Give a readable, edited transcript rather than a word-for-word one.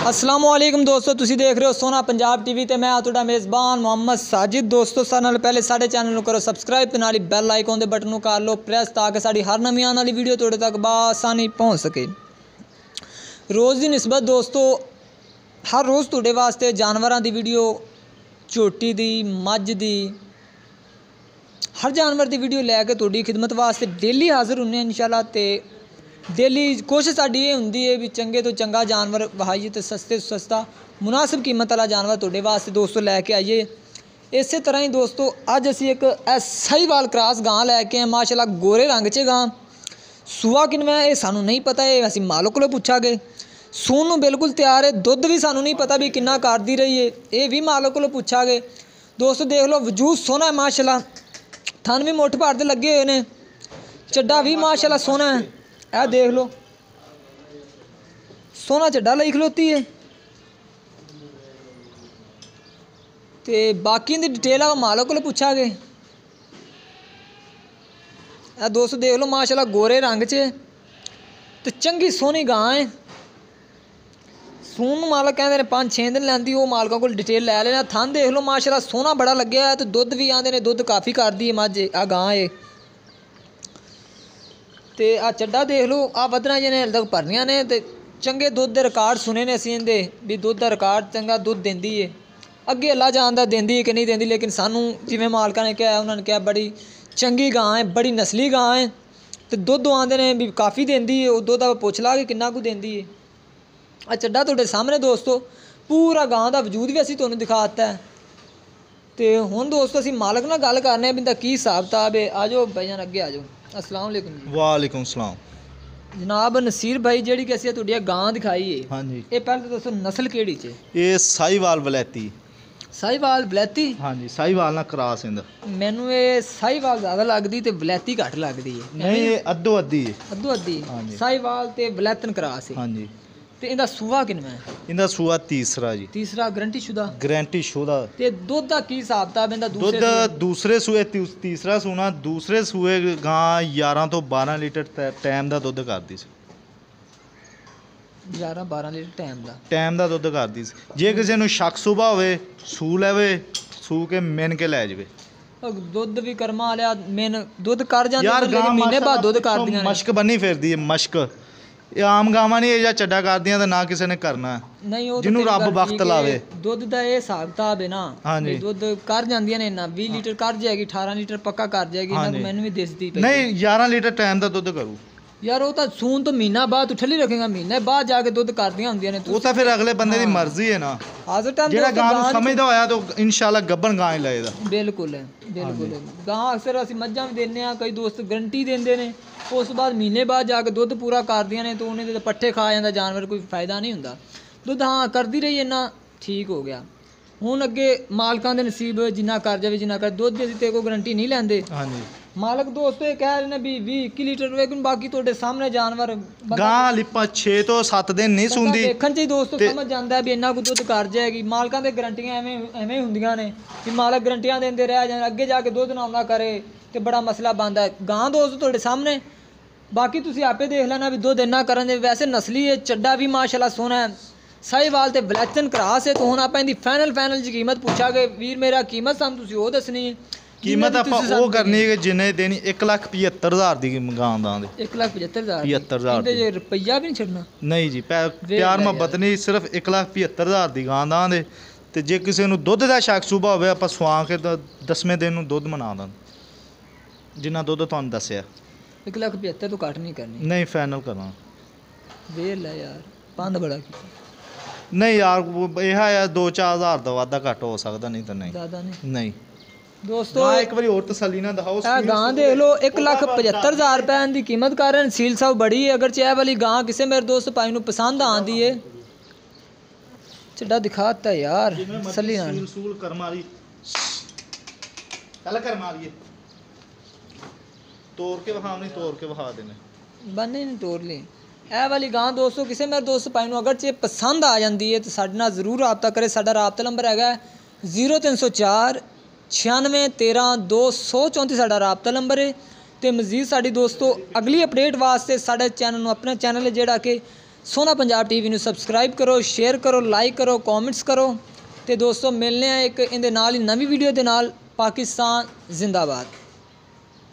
अस्सलामुअलैकुम दोस्तों, तुसी देख रहे हो सोना पंजाब टीवी ते मैं तुहाडा मेज़बान मोहम्मद साजिद। दोस्तों सारे नाल पहले साडे चैनल नूं करो सबसक्राइब ते नाल ही बैल आइकन दे बटन नूं कर लो प्रेस ताकि साडी हर नवीं आने वाली वीडियो तुहाडे तक बासानी पहुंच सके। रोज़ की निस्बत दोस्तों हर रोज़ तुहाडे वास्ते जानवरां दी वीडियो, झोटी दी, मझ दी, हर जानवर की वीडियो लैके तुहाडी खिदमत वास्ते डेली हाज़र हुन्ने इंशाअल्लाह। ते डेली कोशिश साडी ये हुंदी है भी चंगे तो चंगा जानवर वहाइए तो सस्ते तो सस्ता मुनासिब कीमत वाला जानवर तुहाडे वास्ते दोस्तों लैके आइए। इस तरह ही दोस्तों अज असी एक साहीवाल क्रॉस गां लैके आए माशाअल्लाह, गोरे रंग च गां। सूआ किनवा है ये सानू नहीं पता है, असी मालक कोलों पुछांगे। सून नूं बिल्कुल तैयार है, दुध भी सानू नहीं पता भी किन्ना करदी रही है, ये भी मालक कोलों पुछांगे। दोस्तों देख लो वजूद सोहना है माशाअल्लाह, थन भी मुठ भार दे लगे हुए ने, चड्डा भी माशाअल्लाह सोहना है। यह देख लो सोहना चड्डा लई खलोती है। ते बाकी दी डिटेल आप मालक कोलों पुछांगे। दोस्तों देख लो माशाअल्लाह गोरे रंग च ते चंगी सोहनी गां है। सून मालक कहते हैं 5-6 दिन लैंदी, वो मालकों को डिटेल लै लेना। थन देख लो माशाअल्लाह सोहना बड़ा लग्या है, तो दुध भी आंदे ने, दुध काफ़ी करदी है मझ आ गां है। ते आ चड्डा देख लो आ वधना जिन्हें हल तक भरनियां ने, ते चंगे दुध दे रिकॉर्ड सुने ने असीं इहदे भी दुध दा रिकॉर्ड चंगा दुध देंदी है। अगे अल्लाह जानदा देंदी है कि नहीं देंदी, लेकिन सानू जिवें मालकां ने कहा उन्होंने कहा बड़ी चंगी गां है, बड़ी नस्ली गां है, तो दुध आंदे ने भी काफ़ी देंदी है। वो दुध आप पुछ ला कि किन्ना कुछ देंदी है। आ चड्डा तुहाडे सामने दोस्तों पूरा गां दा वजूद भी असीं तुहानूं दिखा दित्ता है। ते हुण दोस्तों असीं मालक नाल गल करने भी इंदा की हिसाब किताब है। आ जाओ भाईजान अगे आ जाओ। अस्सलाम वालेकुम जी। वालेकुम सलाम जनाब नसीर भाई, जी कि असीं तुहाडी गां दिखाई है, हाँ जी, ये पहले तो दोस्तों नस्ल केड़ी च? ये साहीवाल वलैती। साहीवाल वलैती? हाँ जी, साहीवाल ना क्रॉस इंदा। मैनू ये साहीवाल ज़्यादा लगदी ते वलैती घट लगदी है। नहीं ये अद्धो अद्धी है। अद्धो अद्धी? हाँ जी। साहीवाल ते वलैतन क्रॉस है। हाँ जी। ते इंदा सूआ किनवा है? इंदा सूआ तीसरा जी। तीसरा गारंटी शुदा? गारंटी शुदा। ते दुध दा की हिसाब किताब इंदा? दुध दूसरे सूए तीसरा सूना, दूसरे सूए गां 11 तो 12 लीटर टाइम दा दुध करदी सी। 11-12 लीटर टाइम दा दुध करदी सी। जे किसी नूं शक सुबह होवे सू लवे, सू के मिन के लै जावे। दुध भी कर्मा वाला मेन दुध कर जांदे यार गां महीने बाद दुध करदियां ने। मश्क बनी फिरदी है मश्क। ਇਹ ਆਮ ਗਾਵਾਂ ਨਹੀਂ ਇਹ ਜਾਂ ਚੱਡਾ ਕਰਦੀਆਂ ਤੇ ਨਾ ਕਿਸੇ ਨੇ ਕਰਨਾ ਨਹੀਂ। ਉਹ ਜਿਹਨੂੰ ਰੱਬ ਵਕਤ ਲਾਵੇ। ਦੁੱਧ ਦਾ ਇਹ ਹਿਸਾਬ ਕਿਤਾਬ ਹੈ ਨਾ, ਹਾਂਜੀ ਦੁੱਧ ਕਰ ਜਾਂਦੀਆਂ ਨੇ ਨਾ 20 ਲੀਟਰ ਕਰ ਜਾਏਗੀ, 18 ਲੀਟਰ ਪੱਕਾ ਕਰ ਜਾਏਗੀ। ਇਹਨਾਂ ਮੈਨੂੰ ਵੀ ਦਿਸਦੀ ਪਈ ਨਹੀਂ 11 ਲੀਟਰ ਟਾਈਮ ਦਾ ਦੁੱਧ ਕਰੂ ਯਾਰ। ਉਹ ਤਾਂ ਸੂਨ ਤੋਂ ਮਹੀਨਾ ਬਾਅਦ ਉਠਲੀ ਰੱਖੇਗਾ, ਮਹੀਨੇ ਬਾਅਦ ਜਾ ਕੇ ਦੁੱਧ ਕਰਦੀਆਂ ਹੁੰਦੀਆਂ ਨੇ। ਉਹ ਤਾਂ ਫਿਰ ਅਗਲੇ ਬੰਦੇ ਦੀ ਮਰਜ਼ੀ ਹੈ ਨਾ। ਹਾਜ਼ਰ ਟਾਈਮ ਜਿਹੜਾ ਗਾਂ ਨੂੰ ਸਮਝਦਾ ਹੋਇਆ ਤਾਂ ਇਨਸ਼ਾਅੱਲਾ ਗੱਬਣ ਗਾਂ ਹੀ ਲਏਗਾ। ਬਿਲਕੁਲ ਹੈ, ਬਿਲਕੁਲ। ਗਾਂ ਅਕਸਰ ਅਸੀਂ ਮੱਝਾਂ ਵੀ ਦਿੰਦੇ ਹਾਂ, ਕਈ ਦੋਸਤ ਗਰੰਟੀ ਦਿੰਦੇ ਨੇ, ਉਸ ਤੋਂ ਬਾਅਦ ਮਹੀਨੇ ਬਾਅਦ ਜਾ ਕੇ ਦੁੱਧ ਪੂਰਾ ਕਰਦੀਆਂ ਨੇ, ਤਾਂ ਉਹਨੇ ਦੇ ਪੱਠੇ ਖਾ ਜਾਂਦਾ ਜਾਨਵਰ, ਕੋਈ ਫਾਇਦਾ ਨਹੀਂ ਹੁੰਦਾ। ਦੁੱਧ ਹਾਂ ਕਰਦੀ ਰਹੀ ਇੰਨਾ ਠੀਕ ਹੋ ਗਿਆ। ਹੁਣ ਅੱਗੇ ਮਾਲਕਾਂ ਦੇ ਨਸੀਬ ਜਿੰਨਾ ਕਰ ਜਾਵੇ ਜਿੰਨਾ ਕਰ। ਦੁੱਧ ਦੀ ਅਸੀਂ ਤੇ ਕੋਈ ਗਰੰਟੀ ਨਹੀਂ ਲੈਂਦੇ। ਹਾਂਜੀ ਮਾਲਕ ਦੋਸਤੋ ਇਹ ਕਹਿ ਰਹੇ ਨੇ ਵੀ 20-21 ਲੀਟਰ ਲੇਕਿਨ ਬਾਕੀ ਤੁਹਾਡੇ ਸਾਹਮਣੇ ਜਾਨਵਰ ਗਾਂ ਲਿਪਾ 6 ਤੋਂ 7 ਦਿਨ ਨਹੀਂ ਸੁੰਦੀ। ਦੇਖਣ 'ਚ ਹੀ ਦੋਸਤੋ ਸਮਝ ਜਾਂਦਾ ਵੀ ਇੰਨਾ ਕੁ ਦੁੱਧ ਕਰ ਜਾਏਗੀ। ਮਾਲਕਾਂ ਦੇ ਗਰੰਟੀਆਂ ਐਵੇਂ ਹੁੰਦੀਆਂ ਨੇ ਕਿ ਮਾਲਕ ਗਰੰਟੀਆਂ ਦਿੰਦੇ ਰਹਿ ਜਾਣ, ਅੱਗੇ ਜਾ ਕੇ ਦੁੱਧ ਨਾ ਆਉਂਦਾ ਕਰੇ ਤੇ ਬੜਾ ਮਸਲਾ ਬਣਦਾ। ਗਾਂ ਦੋਸਤੋ ਤੁਹਾਡੇ ਸਾਹਮਣੇ, ਬਾਕੀ ਤੁਸੀਂ ਆਪੇ ਦੇਖ ਲੈਣਾ ਵੀ ਦੁੱਧ ਇੰਨਾ ਕਰਨ ਦੇ। ਵੈਸੇ ਨਸਲੀ ਹੈ, ਚੱਡਾ ਵੀ ਮਾਸ਼ਾਅੱਲਾ ਸੋਹਣਾ ਹੈ, ਸਾਹੀਵਾਲ ਤੇ ਵਲੈਤਨ ਕਰਾਸ ਹੈ। ਤਾਂ ਹੁਣ ਆਪਾਂ ਇਹਦੀ ਫਾਈਨਲ ਜੀ ਕੀਮਤ ਪੁੱਛਾਂਗੇ। ਵੀਰ ਮੇਰਾ ਕੀਮਤ ਸਾਨੂੰ ਤੁਸੀਂ ਉਹ ਦੱਸਣੀ ਹੈ। ਕੀਮਤ ਆਪਾਂ ਉਹ ਕਰਨੀ ਹੈ ਕਿ ਜਿੰਨੇ ਦੇਣੀ 1,75,000 ਦੀ ਗਾਂ ਦਾ। 1,75,000 ਦੇ ਰੁਪਈਆ ਵੀ ਨਹੀਂ ਛੱਡਣਾ? ਨਹੀਂ ਜੀ, ਪਿਆਰ ਮੁਹੱਬਤ ਨਹੀਂ, ਸਿਰਫ 1,75,000 ਦੀ ਗਾਂ ਦਾ ਦੇ। ਤੇ ਜੇ ਕਿਸੇ ਨੂੰ ਦੁੱਧ ਦਾ ਸ਼ੱਕ ਸੁਭਾ ਹੋਵੇ ਆਪਾਂ ਸਵਾ ਕੇ 10ਵੇਂ ਦਿਨ ਨੂੰ ਦੁੱਧ ਮਨਾ ਦਾਂ ਜਿੰਨਾ ਦੁੱਧ ਤੁਹਾਨੂੰ ਦੱਸਿਆ। 1,75,000 ਤੋਂ ਘੱਟ ਨਹੀਂ ਕਰਨੀ? ਨਹੀਂ ਫਾਈਨਲ ਕਰਾਂ। ਵੇਰ ਲੈ ਯਾਰ, ਪੰਦ ਬੜਾ ਕੀਤਾ। ਨਹੀਂ ਯਾਰ ਇਹ ਆ 2-4 ਹਜ਼ਾਰ ਦਾ ਵਾਧਾ ਘੱਟ ਹੋ ਸਕਦਾ, ਨਹੀਂ ਤਾਂ ਨਹੀਂ ਜ਼ਿਆਦਾ ਨਹੀਂ ਦੋਸਤੋ। ਇੱਕ ਵਾਰੀ ਹੋਰ ਤਸੱਲੀ ਨਾਲ ਦਿਖਾਓ। ਇਹ ਗਾਂ ਦੇਖ ਲਓ 1,75,000 ਰੁਪਏ ਦੀ ਕੀਮਤ ਕਰ ਰਹੇ ਨੇ। ਸੀਲ ਸਾਹਿਬ ਬੜੀ ਹੈ। ਅਗਰ ਚਾਹ ਵਾਲੀ ਗਾਂ ਕਿਸੇ ਮੇਰੇ ਦੋਸਤ ਭਾਈ ਨੂੰ ਪਸੰਦ ਆਂਦੀ ਹੈ, ਚੱਡਾ ਦਿਖਾਤਾ ਯਾਰ ਤਸੱਲੀ ਨਾਲ। ਰਸੂਲ ਕਰ ਮਾਰੀ ਕੱਲ ਕਰ ਮਾਰੀਏ ਤੋੜ ਕੇ ਵਿਖਾਉ, ਨਹੀਂ ਤੋੜ ਕੇ ਵਿਖਾ ਦੇਣੇ ਬੰਨੇ ਨਹੀਂ ਤੋੜ ਲਈ। ਇਹ ਵਾਲੀ ਗਾਂ ਦੋਸਤੋ ਕਿਸੇ ਮੇਰੇ ਦੋਸਤ ਭਾਈ ਨੂੰ ਅਗਰ ਚਾਹ ਪਸੰਦ ਆ ਜਾਂਦੀ ਹੈ ਤਾਂ ਸਾਡੇ ਨਾਲ ਜ਼ਰੂਰ ਰਾਬਤਾ ਕਰੇ। ਸਾਡਾ ਰਾਬਤਾ ਨੰਬਰ ਹੈਗਾ 0304 96 13 234 ਸਾਡਾ ਰਾਬਤਾ ਨੰਬਰ ਹੈ। ਤੇ ਮਜ਼ੀਦ ਸਾਡੀ ਦੋਸਤੋ ਅਗਲੀ ਅਪਡੇਟ ਵਾਸਤੇ ਸਾਡੇ ਚੈਨਲ ਨੂੰ, ਆਪਣਾ ਚੈਨਲ ਹੈ ਜਿਹੜਾ ਕਿ ਸੋਹਣਾ ਪੰਜਾਬ ਟੀਵੀ ਨੂੰ ਸਬਸਕ੍ਰਾਈਬ ਕਰੋ, ਸ਼ੇਅਰ ਕਰੋ, ਲਾਈਕ ਕਰੋ, ਕਮੈਂਟਸ ਕਰੋ। ਤੇ ਦੋਸਤੋ ਮਿਲਨੇ ਆ ਇੱਕ ਇਹਦੇ ਨਾਲ ਹੀ ਨਵੀਂ ਵੀਡੀਓ ਦੇ ਨਾਲ। ਪਾਕਿਸਤਾਨ ਜ਼ਿੰਦਾਬਾਦ।